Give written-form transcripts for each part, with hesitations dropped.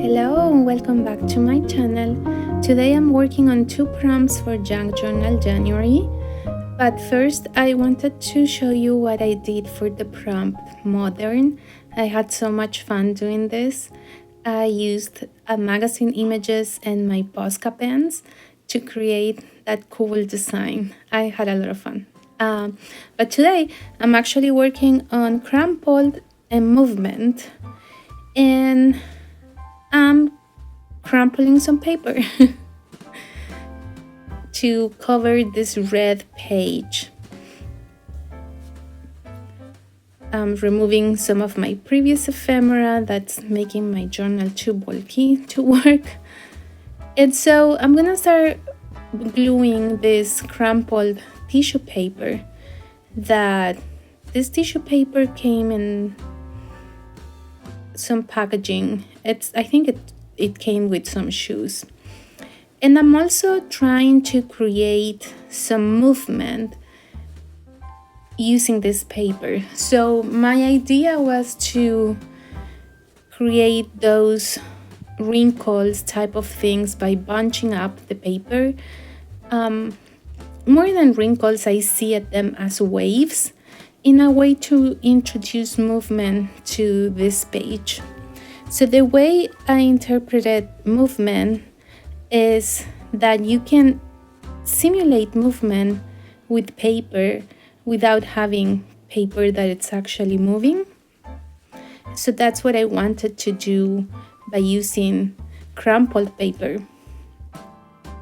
Hello and welcome back to my channel. Today I'm working on 2 prompts for Junk Journal January. But first I wanted to show you what I did for the prompt Modern. I had so much fun doing this. I used magazine images and my Posca pens to create that cool design. I had a lot of fun. But today I'm actually working on crumpled and movement, and I'm crumpling some paper to cover this red page. I'm removing some of my previous ephemera that's making my journal too bulky to work. And so I'm gonna start gluing this crumpled tissue paper. This tissue paper came in some packaging. I think it came with some shoes. And I'm also trying to create some movement using this paper. So my idea was to create those wrinkles type of things by bunching up the paper. More than wrinkles, I see them as waves in a way to introduce movement to this page. So the way I interpreted movement is that you can simulate movement with paper without having paper that it's actually moving. So that's what I wanted to do by using crumpled paper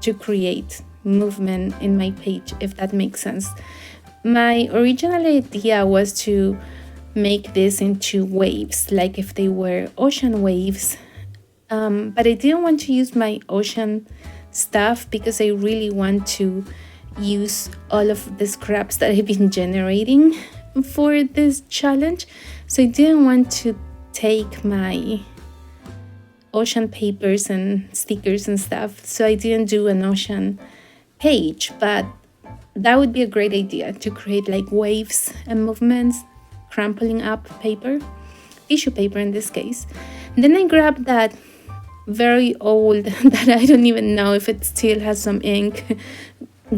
to create movement in my page, if that makes sense. My original idea was to make this into waves, like if they were ocean waves. But I didn't want to use my ocean stuff because I really want to use all of the scraps that I've been generating for this challenge. So I didn't want to take my ocean papers and stickers and stuff. So I didn't do an ocean page, but that would be a great idea to create like waves and movements, crumpling up paper, tissue paper in this case. And then I grabbed that very old, that I don't even know if it still has some ink,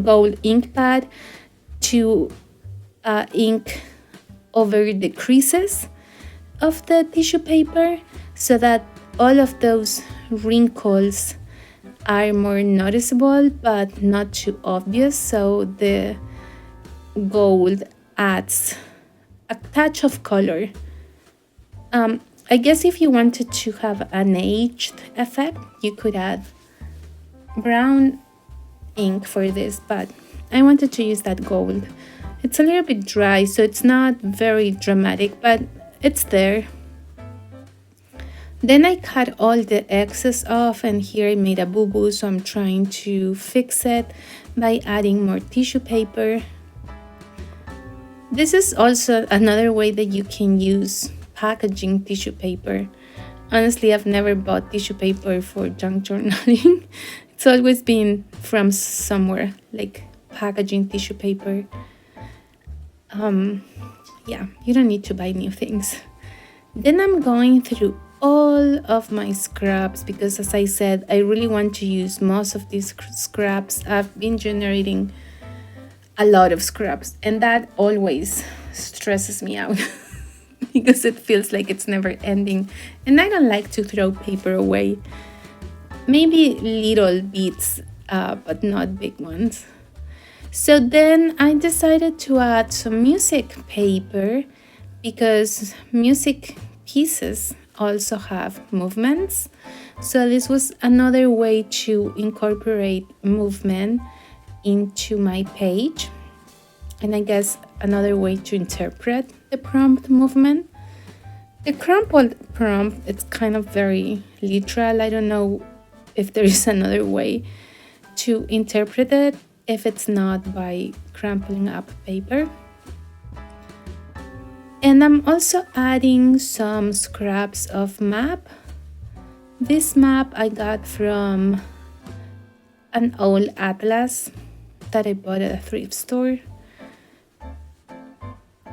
gold ink pad to ink over the creases of the tissue paper so that all of those wrinkles are more noticeable but not too obvious. So the gold adds a touch of color. I guess if you wanted to have an aged effect, you could add brown ink for this, but I wanted to use that gold. It's a little bit dry, so it's not very dramatic, but it's there. Then I cut all the excess off, and here I made a boo-boo, so I'm trying to fix it by adding more tissue paper. This is also another way that you can use packaging tissue paper. Honestly, I've never bought tissue paper for junk journaling. It's always been from somewhere, like packaging tissue paper. Yeah, you don't need to buy new things. Then I'm going through all of my scraps because, as I said, I really want to use most of these scraps. I've been generating a lot of scraps, and that always stresses me out because it feels like it's never ending, and I don't like to throw paper away. Maybe little bits, but not big ones. So then I decided to add some music paper because music pieces also have movements. So this was another way to incorporate movement into my page, and I guess another way to interpret the prompt movement. The crumpled prompt, it's kind of very literal. I don't know if there is another way to interpret it if it's not by crumpling up paper. And I'm also adding some scraps of map. This map I got from an old atlas that I bought at a thrift store.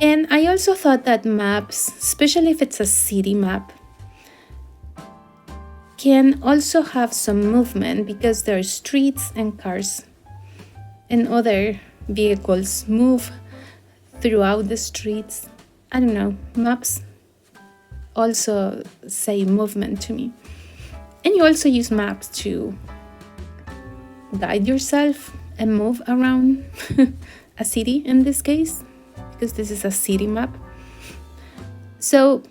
And I also thought that maps, especially if it's a city map, can also have some movement because there are streets and cars and other vehicles move throughout the streets. I don't know, maps also say movement to me. And you also use maps to guide yourself and move around a city in this case, because this is a city map. So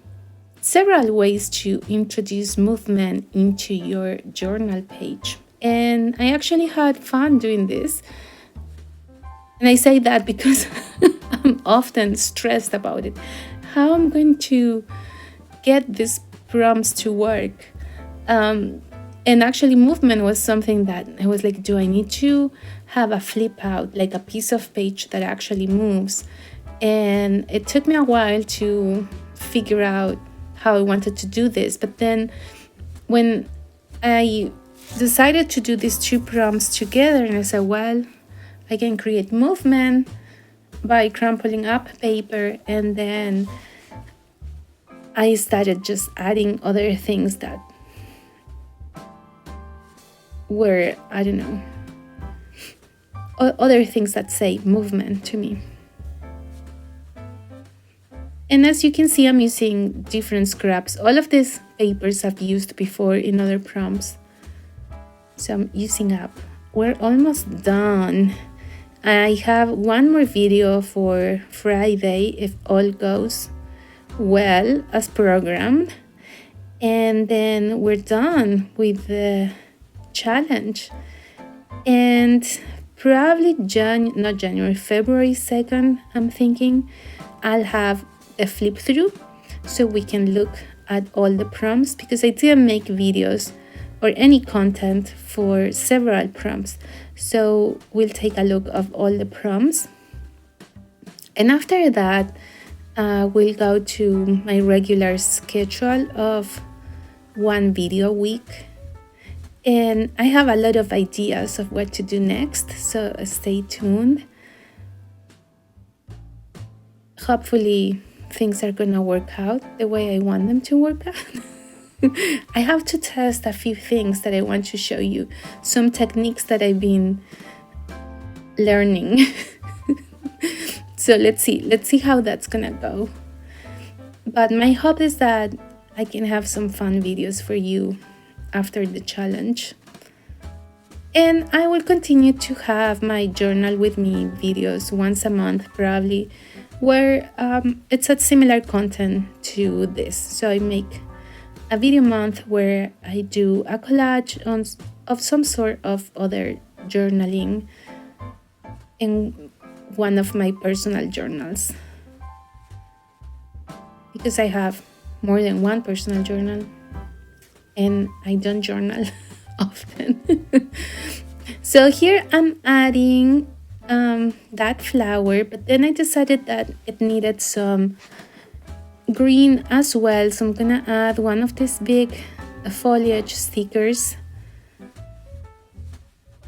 several ways to introduce movement into your journal page. And I actually had fun doing this. And I say that because I'm often stressed about it. How I'm going to get these prompts to work. And actually movement was something that I was like, do I need to have a flip out, like a piece of page that actually moves? And it took me a while to figure out how I wanted to do this. But then when I decided to do these two prompts together, and I said, well, I can create movement by crumpling up paper, and then I started just adding other things that were, I don't know, other things that say movement to me. And as you can see, I'm using different scraps. All of these papers I've used before in other prompts. So I'm using up. We're almost done. I have one more video for Friday if all goes well as programmed. And then we're done with the challenge. And probably February 2nd, I'm thinking I'll have a flip through so we can look at all the prompts, because I didn't make videos or any content for several prompts. So we'll take a look of all the prompts. And after that, we'll go to my regular schedule of one video a week. And I have a lot of ideas of what to do next, so stay tuned. Hopefully things are gonna work out the way I want them to work out. I have to test a few things that I want to show you, some techniques that I've been learning. So let's see how that's gonna go. But my hope is that I can have some fun videos for you after the challenge. And I will continue to have my journal with me videos once a month probably, where it's a similar content to this. So I make a video month where I do a collage of some sort of other journaling in one of my personal journals, because I have more than one personal journal and I don't journal often. So here I'm adding that flower, but then I decided that it needed some green as well, so I'm gonna add one of these big foliage stickers.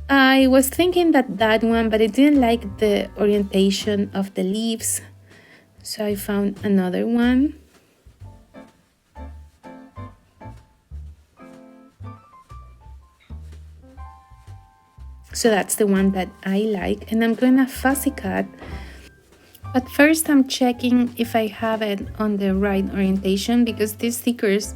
I was thinking that one, but I didn't like the orientation of the leaves, so I found another one. So that's the one that I like, and I'm gonna fussy cut. But first I'm checking if I have it on the right orientation, because these stickers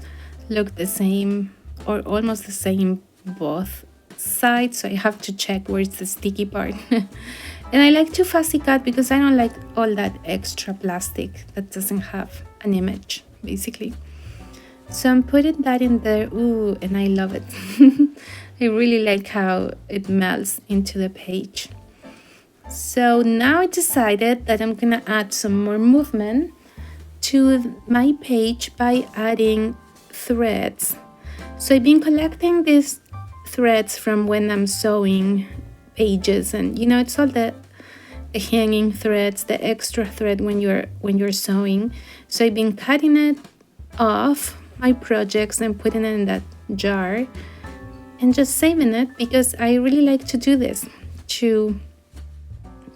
look the same or almost the same both sides, so I have to check where's the sticky part. And I like to fussy cut because I don't like all that extra plastic that doesn't have an image, basically. So I'm putting that in there. Ooh, and I love it. I really like how it melts into the page. So now I decided that I'm gonna add some more movement to my page by adding threads. So I've been collecting these threads from when I'm sewing pages, and you know, it's all the hanging threads, the extra thread when you're sewing. So I've been cutting it off my projects and putting it in that jar and just saving it, because I really like to do this, to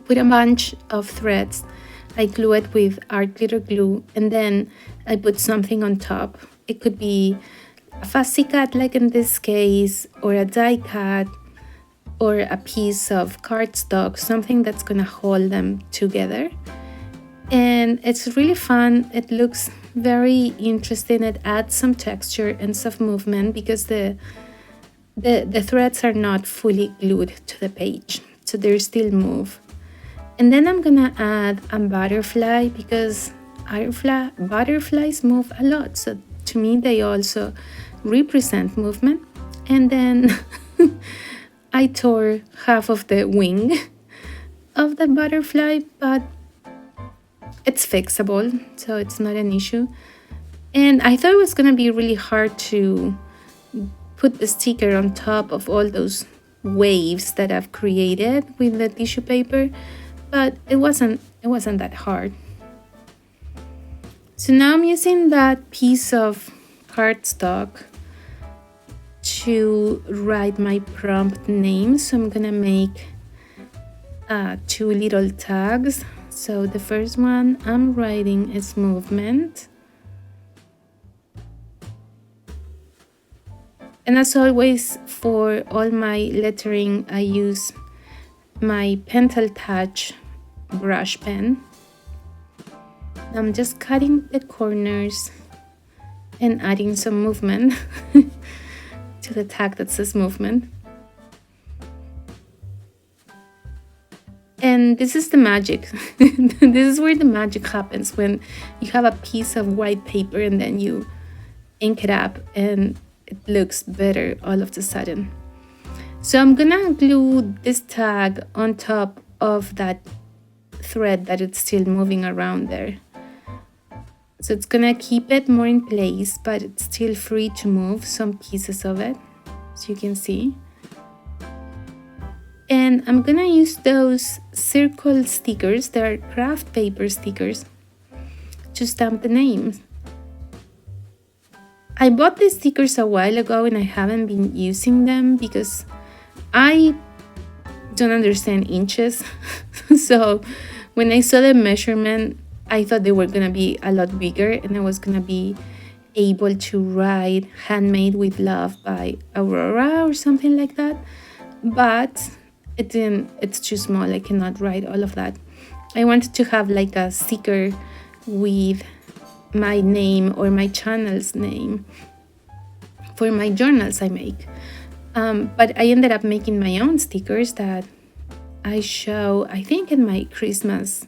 put a bunch of threads. I glue it with art glitter glue, and then I put something on top. It could be a fussy cut, like in this case, or a die cut, or a piece of cardstock, something that's gonna hold them together. And it's really fun. It looks very interesting. It adds some texture and soft movement because the threads are not fully glued to the page, so they still move. And then I'm gonna add a butterfly because butterflies move a lot, so to me they also represent movement. And then I tore half of the wing of the butterfly, but it's fixable, so it's not an issue. And I thought it was gonna be really hard to put the sticker on top of all those waves that I've created with the tissue paper, but it wasn't that hard. So now I'm using that piece of cardstock to write my prompt name. So I'm gonna make 2 little tags. So the first one I'm writing is movement. And as always, for all my lettering, I use my Pentel Touch brush pen. I'm just cutting the corners and adding some movement to the tag that says movement. And this is the magic. This is where the magic happens, when you have a piece of white paper and then you ink it up and it looks better all of a sudden. So I'm gonna glue this tag on top of that thread that it's still moving around there. So it's gonna keep it more in place, but it's still free to move some pieces of it, as you can see. And I'm gonna use those circle stickers, they're craft paper stickers, to stamp the names. I bought these stickers a while ago and I haven't been using them because I don't understand inches. So when I saw the measurement, I thought they were gonna be a lot bigger and I was gonna be able to write "Handmade with Love" by Aurora or something like that. But it didn't, it's too small, I cannot write all of that. I wanted to have like a sticker with my name or my channel's name for my journals I make. But I ended up making my own stickers that I show, I think, in my Christmas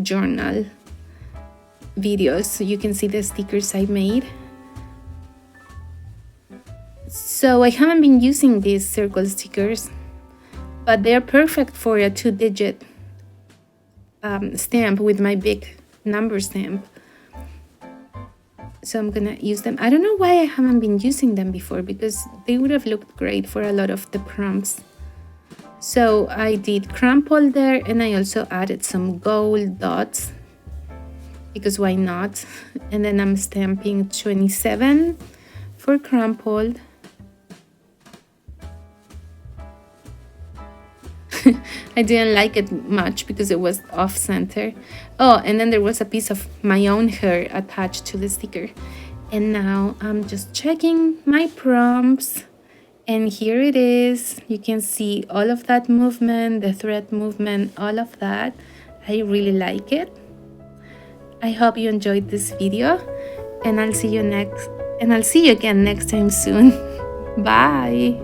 journal videos, so you can see the stickers I made. So I haven't been using these circle stickers, but they're perfect for a 2-digit stamp with my big number stamp. So I'm gonna use them. I don't know why I haven't been using them before, because they would have looked great for a lot of the prompts. So I did crumpled there, and I also added some gold dots, because why not? And then I'm stamping 27 for crumpled. I didn't like it much because it was off center. Oh, and then there was a piece of my own hair attached to the sticker. And now I'm just checking my prompts, and here it is. You can see all of that movement, the thread movement, all of that. I really like it. I hope you enjoyed this video, and I'll see you again next time soon. Bye.